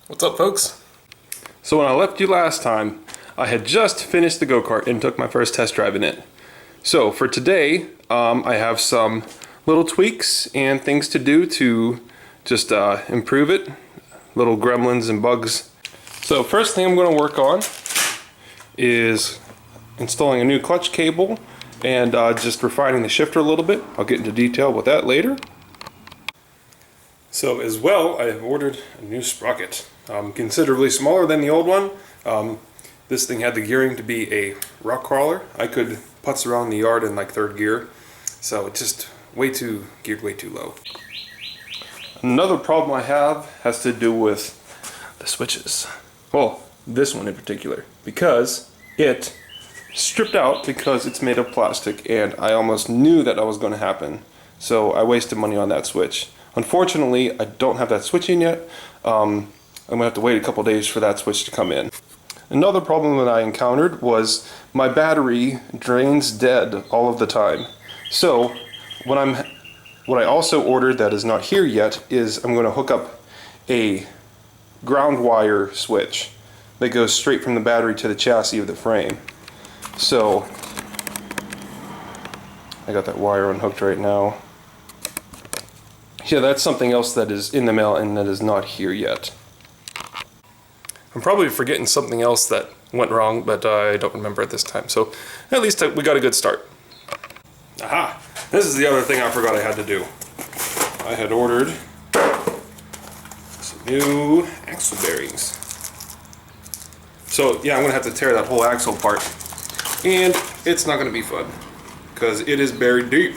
What's up, folks? So when I left you last time, I had just finished the go-kart and took my first test drive in it. So for today, I have some little tweaks and things to do to just improve it. Little gremlins and bugs. So first thing I'm going to work on is installing a new clutch cable and just refining the shifter a little bit. I'll get into detail with that later. So as well, I have ordered a new sprocket. Considerably smaller than the old one. This thing had the gearing to be a rock crawler. I could putz around the yard in like third gear, so it's just geared way too low. Another problem I have has to do with the switches. Well, this one in particular, because it stripped out because it's made of plastic, and I almost knew that was going to happen. So I wasted money on that switch. Unfortunately, I don't have that switch in yet. I'm going to have to wait a couple days for that switch to come in. Another problem that I encountered was my battery drains dead all of the time. So what I also ordered that is not here yet is I'm going to hook up a ground wire switch that goes straight from the battery to the chassis of the frame. So I got that wire unhooked right now. Yeah, that's something else that is in the mail and that is not here yet. I'm probably forgetting something else that went wrong, but I don't remember at this time. So at least we got a good start. Aha! This is the other thing I forgot I had to do. I had ordered some new axle bearings. So yeah, I'm going to have to tear that whole axle apart. And it's not going to be fun, because it is buried deep.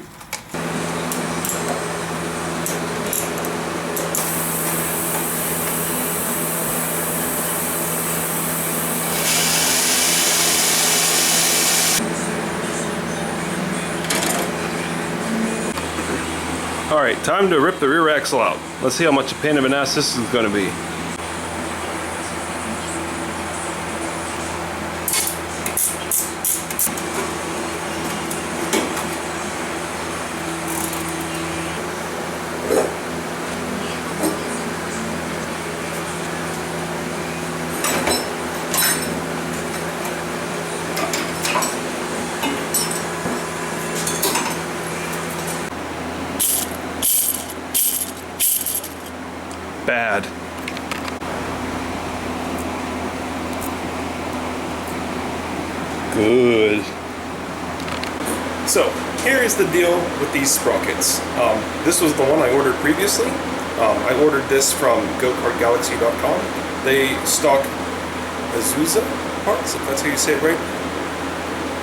Alright, time to rip the rear axle out. Let's see how much a pain of an ass this is going to be. Bad. Good. So here is the deal with these sprockets. This was the one I ordered previously. I ordered this from GoKartGalaxy.com. They stock Azusa parts, if that's how you say it right.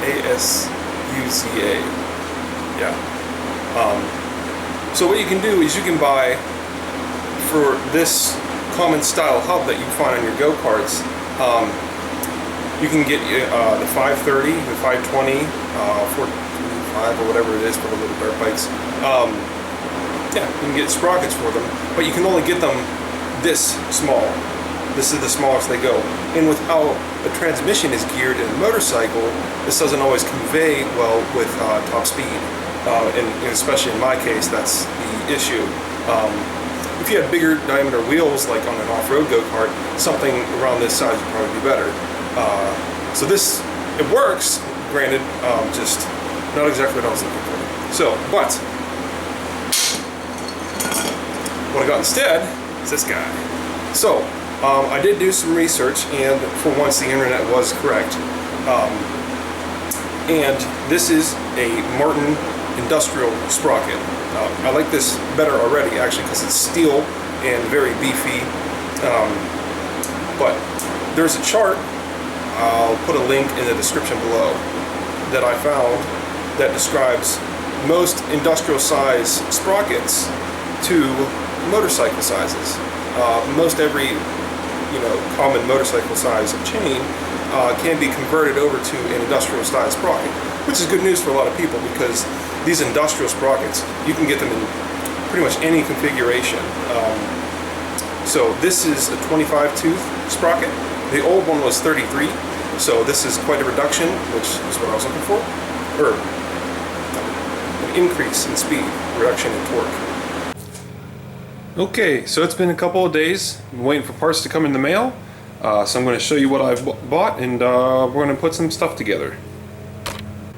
A-S-U-Z-A. Yeah. So what you can do is you can buy, for this common style hub that you find on your go-karts, you can get the 530, the 520, 425 or whatever it is for the little dirt bikes. Yeah, you can get sprockets for them, but you can only get them this small. This is the smallest they go. And with how the transmission is geared in a motorcycle, this doesn't always convey well with top speed. And especially in my case, that's the issue. If you had bigger diameter wheels, like on an off-road go-kart, something around this size would probably be better. So this, it works, granted, just not exactly what I was looking for. So, but, what I got instead is this guy. So, I did do some research, and for once the internet was correct. And this is a Martin industrial sprocket. I like this better already, actually, because it's steel and very beefy. But there's a chart, I'll put a link in the description below, that I found that describes most industrial size sprockets to motorcycle sizes. Most every common motorcycle size chain can be converted over to an industrial size sprocket, which is good news for a lot of people, because these industrial sprockets, you can get them in pretty much any configuration. So this is a 25 tooth sprocket. The old one was 33, so this is quite a reduction, which is what I was looking for. Or an increase in speed, reduction in torque. Okay, so it's been a couple of days. I'm waiting for parts to come in the mail. So I'm going to show you what I've bought, and we're going to put some stuff together.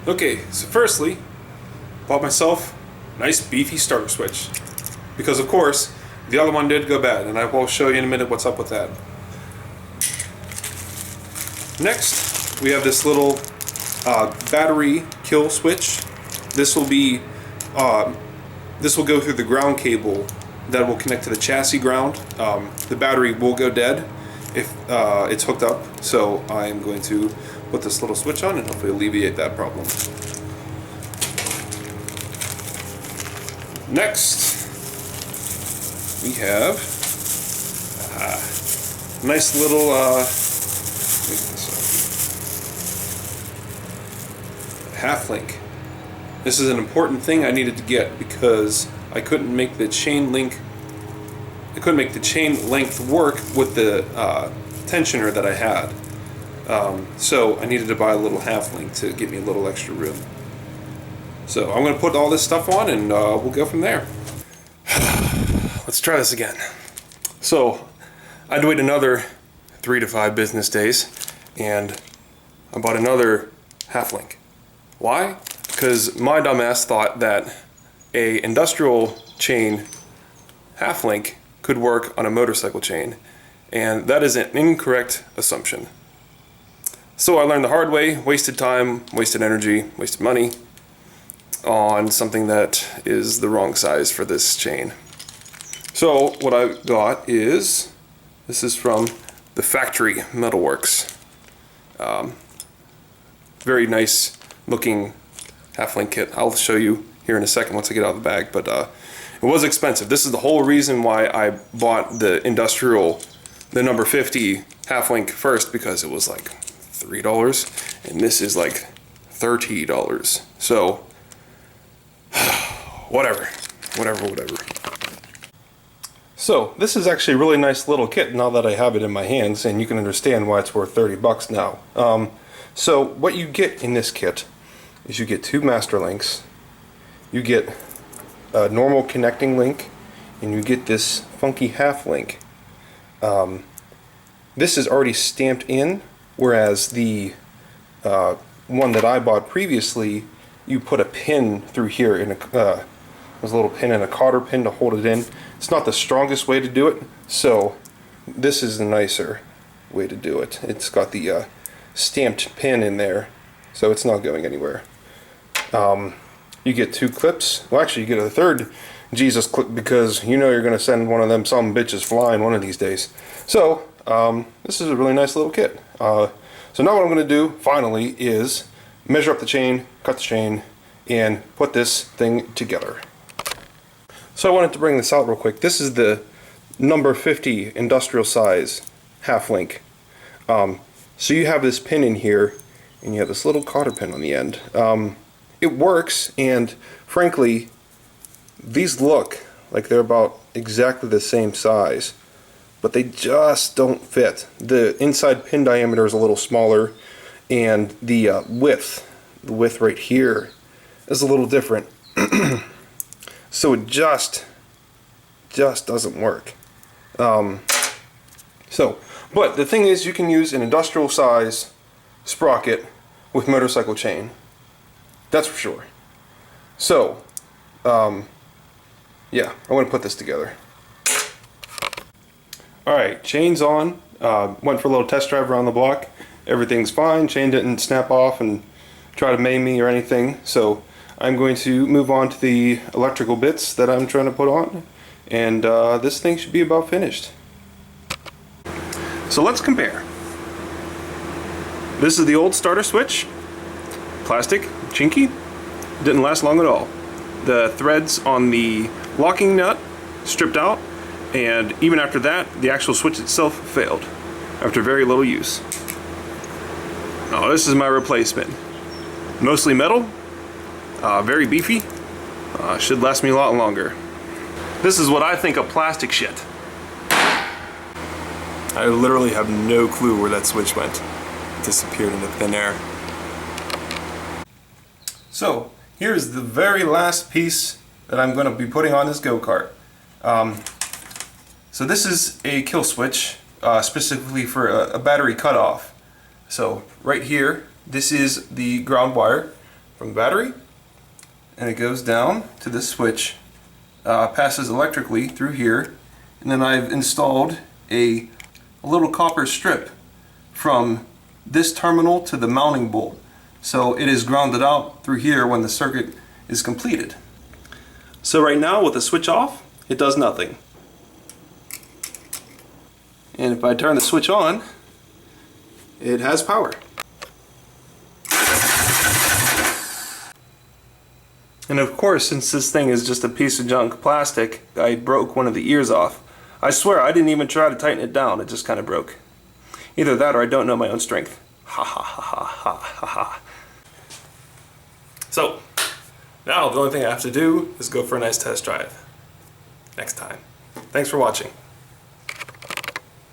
Okay, so firstly, bought myself a nice beefy starter switch. Because of course, the other one did go bad, and I will show you in a minute what's up with that. Next, we have this little battery kill switch. This will go through the ground cable that will connect to the chassis ground. The battery will go dead if it's hooked up, so I'm going to put this little switch on and hopefully alleviate that problem. Next, we have a nice little half link. This is an important thing I needed to get because I couldn't make the chain length work with the tensioner that I had. So I needed to buy a little half link to give me a little extra room. So I'm going to put all this stuff on and we'll go from there. Let's try this again. So I had to wait another 3 to 5 business days and I bought another half link. Why? Because my dumbass thought that a industrial chain half link could work on a motorcycle chain, and that is an incorrect assumption. So I learned the hard way, wasted time, wasted energy, wasted money on something that is the wrong size for this chain. So what I got is, this is from the Factory Metalworks. Very nice looking half-link kit. I'll show you here in a second once I get out of the bag, but it was expensive. This is the whole reason why I bought the industrial, the number 50 half-link first, because it was like $3 and this is like $30. So whatever. So this is actually a really nice little kit now that I have it in my hands, and you can understand why it's worth 30 bucks now. So what you get in this kit is you get 2 master links, you get a normal connecting link, and you get this funky half link. This is already stamped in, whereas the one that I bought previously, you put a pin through here in there's a little pin and a cotter pin to hold it in. It's not the strongest way to do it, so this is the nicer way to do it. It's got the stamped pin in there, so it's not going anywhere. You get 2 clips. Well, actually, you get a third Jesus clip because you know you're going to send one of them some bitches flying one of these days. So this is a really nice little kit. So now what I'm going to do finally is measure up the chain, cut the chain, and put this thing together. So I wanted to bring this out real quick. This is the number 50 industrial size half link. So you have this pin in here, and you have this little cotter pin on the end. It works, and frankly, these look like they're about exactly the same size, but they just don't fit. The inside pin diameter is a little smaller, and the width right here is a little different. So it just doesn't work. But the thing is, you can use an industrial size sprocket with motorcycle chain. That's for sure. So, yeah, I'm going to put this together. Alright, chain's on. Went for a little test drive around the block. Everything's fine. Chain didn't snap off and try to maim me or anything. So I'm going to move on to the electrical bits that I'm trying to put on. And this thing should be about finished. So let's compare. This is the old starter switch. Plastic, chinky, didn't last long at all. The threads on the locking nut stripped out, and even after that, the actual switch itself failed after very little use. Oh, this is my replacement. Mostly metal, very beefy, should last me a lot longer. This is what I think of plastic shit. I literally have no clue where that switch went. It disappeared into thin air. So here's the very last piece that I'm going to be putting on this go-kart. So this is a kill switch specifically for a battery cutoff. So right here, this is the ground wire from the battery, and it goes down to this switch, passes electrically through here, and then I've installed a little copper strip from this terminal to the mounting bolt. So it is grounded out through here when the circuit is completed. So right now with the switch off, it does nothing. And if I turn the switch on, it has power. And of course, since this thing is just a piece of junk plastic, I broke one of the ears off. I swear I didn't even try to tighten it down, it just kind of broke. Either that or I don't know my own strength. Ha ha ha ha ha ha ha. So, now the only thing I have to do is go for a nice test drive. Next time. Thanks for watching.